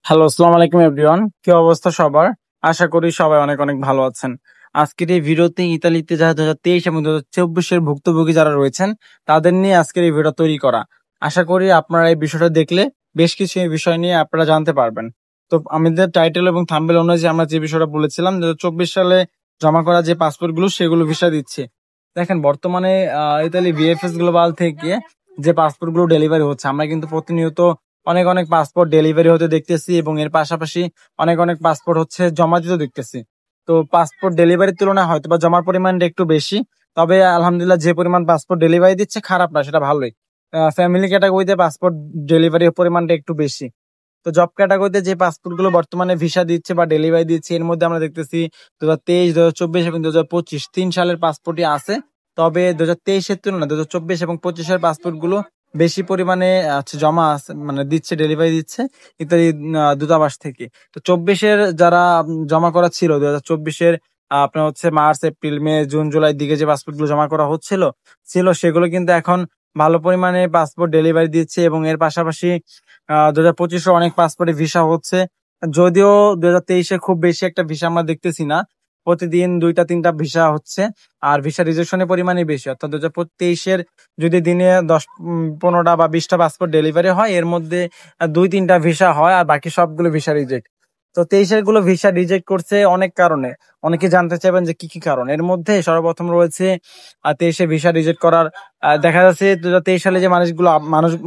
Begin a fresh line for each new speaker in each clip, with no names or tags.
Hello, আসসালামু আলাইকুম everyone. কি অবস্থা সবার? আশা করি সবাই অনেক অনেক ভালো আছেন। আজকের এই ভিডিওতে ইতালিতে যারা 2023 এবং 2024 এর ভুক্তভোগী যারা রয়েছেন তাদের নিয়ে আজকের এই ভিডিও তৈরি করা। আশা করি আপনারা এই বিষয়টা দেখলে বেশ কিছু এই বিষয় নিয়ে আপনারা জানতে পারবেন। তো আমাদের টাইটেল এবং থাম্বনেল অনুযায়ী আমরা যে বিষয়টা বলেছিলাম 2024 সালে জমা করা যে পাসপোর্ট গুলো সেগুলো ভিসা দিচ্ছে। দেখেন বর্তমানে ইতালি ভিএফএস গ্লোবাল থেকে যে পাসপোর্ট গুলো ডেলিভারি হচ্ছে আমরা কিন্তু প্রতিনিয়ত অনেক অনেক পাসপোর্ট ডেলিভারি হতে দেখতেছি এবং এর পাশাপাশি অনেক অনেক পাসপোর্ট হচ্ছে জমা দিতে দেখতেছি। তো পাসপোর্ট ডেলিভারির তুলনায় হয়তো বা জমার পরিমাণটা একটু বেশি, তবে আলহামদুলিল্লাহ যে পরিমাণ পাসপোর্ট ডেলিভারি দিচ্ছে খারাপ না, সেটা ভালোই। ফ্যামিলি ক্যাটাগরিতে পাসপোর্ট ডেলিভারির পরিমাণটা একটু বেশি। তো জব ক্যাটাগরিতে যে পাসপোর্ট গুলো বর্তমানে ভিসা দিচ্ছে বা ডেলিভারি দিচ্ছে এর মধ্যে আমরা দেখতেছি 2023, 2024 এবং 2025 3 সালের পাসপোর্টই আছে। তবে 2023-এর তুলনায় 2024 এবং 25-এর পাসপোর্ট গুলো বেশি পরিমাণে জমা আছে, মানে দিচ্ছে, ডেলিভারি দিচ্ছে ইত্যাদি দূতাবাস থেকে। তো 24-এর যারা জমা করা ছিল 2024-এর আপনার হচ্ছে মার্চ, এপ্রিল, মে, জুন, জুলাই দিকে যে পাসপোর্ট গুলো জমা করা ছিল সেগুলো কিন্তু এখন ভালো পরিমাণে পাসপোর্ট ডেলিভারি দিচ্ছে এবং এর পাশাপাশি 2025-এ অনেক পাসপোর্টে ভিসা হচ্ছে। যদিও 2023-এ খুব বেশি একটা ভিসা আমরা দেখতেছি না, প্রতিদিন 2টা 3টা ভিসা হচ্ছে আর ভিসা রিজেকশনের পরিমাণই বেশি। অর্থাৎ 2023-এর যদি দিনে 10, 15টা বা 20টা পাসপোর্ট ডেলিভারি হয় এর মধ্যে 2-3টা ভিসা হয় আর বাকি সবগুলো ভিসা রিজেক্ট। তো 23-এর গুলো ভিসা রিজেক্ট করছে অনেক কারণে। অনেকে জানতে চাইবেন যে কি কি কারণ। এর মধ্যে সর্বপ্রথম রয়েছে 23-এ ভিসা রিজেক্ট করার দেখা যাচ্ছে 2023 সালে যে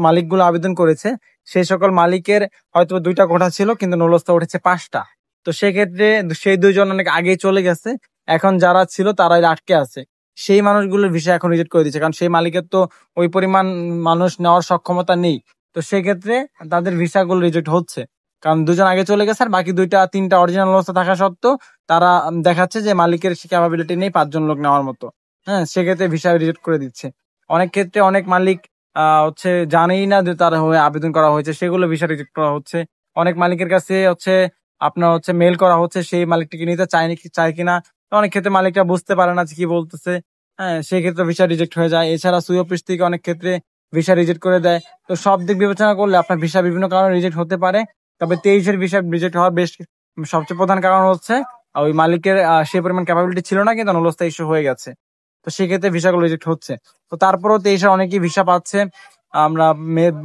মালিকগুলো আবেদন করেছে সেই সকল মালিকের হয়তো 2টা কোঠা ছিল কিন্তু নুলস্থ উঠেছে 5টা। তো সেক্ষেত্রে সেই 2জন অনেক আগেই চলে গেছে, এখন যারা ছিল তারাই আটকে আছে। সেই মানুষগুলোর ভিসা এখন রিজেক্ট করে দিচ্ছে, কারণ সেই মালিকের তো ওই পরিমাণ মানুষ নেওয়ার সক্ষমতা নেই। তো সেক্ষেত্রে তাদের ভিসাগুলো রিজেক্ট হচ্ছে, কারণ 2জন আগে চলে গেছে আর বাকি 2টা 3টা অরিজিনাল অবস্থা থাকা সত্ত্বেও তারা দেখাচ্ছে যে মালিকের সে ক্যাপাবিলিটি নেই 5জন লোক নেওয়ার মতো। হ্যাঁ, সেক্ষেত্রে ভিসা রিজেক্ট করে দিচ্ছে। অনেক ক্ষেত্রে অনেক মালিক হচ্ছে জানেই না যে তার হয়ে আবেদন করা হয়েছে, সেগুলো ভিসা রিজেক্ট করা হচ্ছে। অনেক মালিকের কাছে হচ্ছে আপনার হচ্ছে মেল করা হচ্ছে সেই মালিকটিকে নিতে চায় কিনা। অনেক ক্ষেত্রে মালিকরা বুঝতে পারে না যে কি বলতেছে, হ্যাঁ, সেই ক্ষেত্রে ভিসা রিজেক্ট হয়ে যায়। এছাড়া সুই অফিস থেকে অনেক ক্ষেত্রে ভিসা রিজেক্ট করে দেয়। তো সব দিক বিবেচনা করলে আপনার ভিসা বিভিন্ন কারণে রিজেক্ট হতে পারে। তবে 23-এর ভিসা রিজেক্ট হওয়ার সবচেয়ে প্রধান কারণ হচ্ছে ওই মালিকের সে পরিমাণ ক্যাপাবিলিটি ছিল না কিন্তু অনুপস্থিত ইস্যু হয়ে গেছে। তো সেক্ষেত্রে ভিসাগুলো রিজেক্ট হচ্ছে। তো তারপরেও 23-এ অনেকেই ভিসা পাচ্ছে। আমরা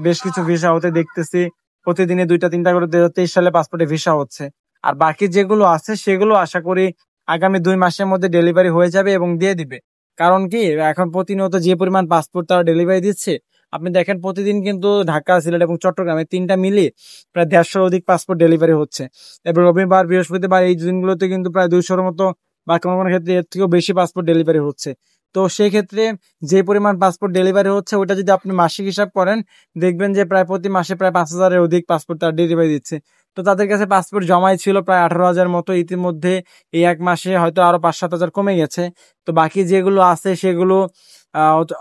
বেশ কিছু ভিসা হতে দেখতেছি, প্রতিদিনে 2টা 3টা করে 2023 সালে পাসপোর্টে ভিসা হচ্ছে। আর বাকি যেগুলো আছে সেগুলো আশা করি আগামী 2 মাসের মধ্যে ডেলিভারি হয়ে যাবে এবং দিয়ে দিবে। কারণ কি, এখন প্রতিনিয়ত যে পরিমাণ পাসপোর্ট তারা ডেলিভারি দিচ্ছে, আপনি দেখেন প্রতিদিন কিন্তু ঢাকা, সিলেট এবং চট্টগ্রামে 3টা মিলিয়ে প্রায় 150-র অধিক পাসপোর্ট ডেলিভারি হচ্ছে। এবং রবিবার, বৃহস্পতিবার এই দিনগুলোতে কিন্তু প্রায় 200-র মতো বা কোনো কোনো ক্ষেত্রে এর থেকেও বেশি পাসপোর্ট ডেলিভারি হচ্ছে। তো সেই ক্ষেত্রে যে পরিমাণ পাসপোর্ট ডেলিভারি হচ্ছে ওটা যদি আপনি মাসিক হিসাব করেন দেখবেন যে প্রায় প্রতি মাসে প্রায় 5,000-এর অধিক পাসপোর্ট তারা ডেলিভারি দিচ্ছে। তো তাদের কাছে পাসপোর্ট জমাই ছিল প্রায় 18,000 মতো, ইতিমধ্যে এই 1 মাসে হয়তো আরো 5-7 হাজার কমে গেছে। তো বাকি যেগুলো আছে সেগুলো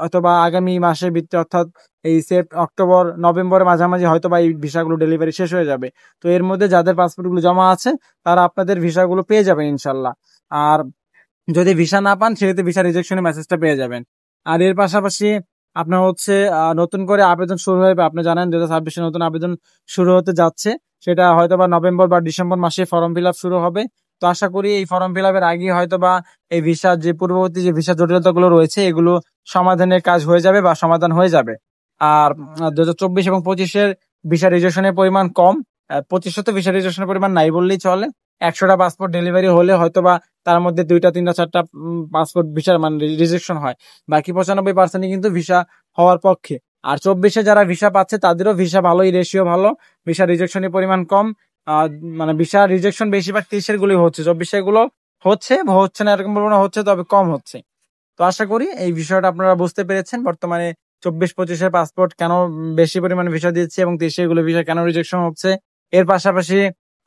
অথবা আগামী মাসের ভিত্তি, অর্থাৎ এই অক্টোবর নভেম্বরের মাঝামাঝি হয়তো বা এই ভিসাগুলো ডেলিভারি শেষ হয়ে যাবে। তো এর মধ্যে যাদের পাসপোর্ট গুলো জমা আছে তারা আপনাদের ভিসাগুলো পেয়ে যাবে ইনশাল্লাহ। আর যদি ভিসা না পান সেক্ষেত্রে ভিসা রিজেকশনের মেসেজটা পেয়ে যাবেন। আর এর পাশাপাশি আপনার হচ্ছে নতুন করে আবেদন শুরু হবে। আপনি জানেন 2026-এ নতুন আবেদন শুরু হতে যাচ্ছে, সেটা হয়তো বা নভেম্বর বা ডিসেম্বর মাসে ফর্ম ফিল আপ শুরু হবে। তো আশা করি এই ফর্ম ফিল আপের আগে হয়তো বা এই ভিসা যে পূর্ববর্তী যে ভিসা জটিলতাগুলো রয়েছে এগুলো সমাধানের কাজ হয়ে যাবে বা সমাধান হয়ে যাবে। আর 2024 এবং 25-এর ভিসা রিজেকশনের পরিমাণ কম। 25-এ তো ভিসা রিজেকশনের পরিমাণ নাই বললেই চলে। 100টা পাসপোর্ট ডেলিভারি হলে হয়তোবা তার মধ্যে 2টা 3টা 4টা পাসপোর্ট ভিসার মানে রিজেকশন হয়, বাকি 95% কিন্তু ভিসা হওয়ার পক্ষে। আর 24-এ যারা ভিসা পাচ্ছে তাদেরও ভিসা ভালোই, রেশিও ভালো, ভিসা রিজেকশনের পরিমাণ কম। মানে ভিসা রিজেকশন বেশিরভাগ 23-এর গুলোই হচ্ছে, 24-এর গুলো হচ্ছে না এরকম বলবো না, হচ্ছে, তবে কম হচ্ছে। তো আশা করি এই বিষয়টা আপনারা বুঝতে পেরেছেন বর্তমানে 24-25-এর পাসপোর্ট কেন বেশি পরিমাণে ভিসা দিচ্ছে এবং 23-এর গুলো ভিসা কেন রিজেকশন হচ্ছে। এর পাশাপাশি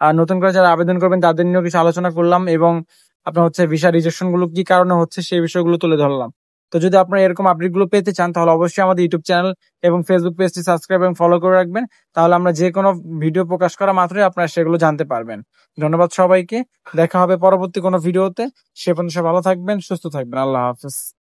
নতুন করে যারা আবেদন করবেন তাদের নিয়েও কিছু আলোচনা করলাম এবং আপনার হচ্ছে ভিসা রিজেকশন গুলো কি কারণে হচ্ছে সেই বিষয়গুলো তুলে ধরলাম। তো যদি আপনারা এরকম আপডেট গুলো পেতে চান তাহলে অবশ্যই আমাদের ইউটিউব চ্যানেল এবং ফেসবুক পেজটি সাবস্ক্রাইব এবং ফলো করে রাখবেন, তাহলে আমরা যে কোনো ভিডিও প্রকাশ করা মাত্রই আপনারা সেগুলো জানতে পারবেন। ধন্যবাদ সবাইকে, দেখা হবে পরবর্তী কোনো ভিডিওতে। সে পর্যন্ত সব ভালো থাকবেন, সুস্থ থাকবেন। আল্লাহ হাফেজ।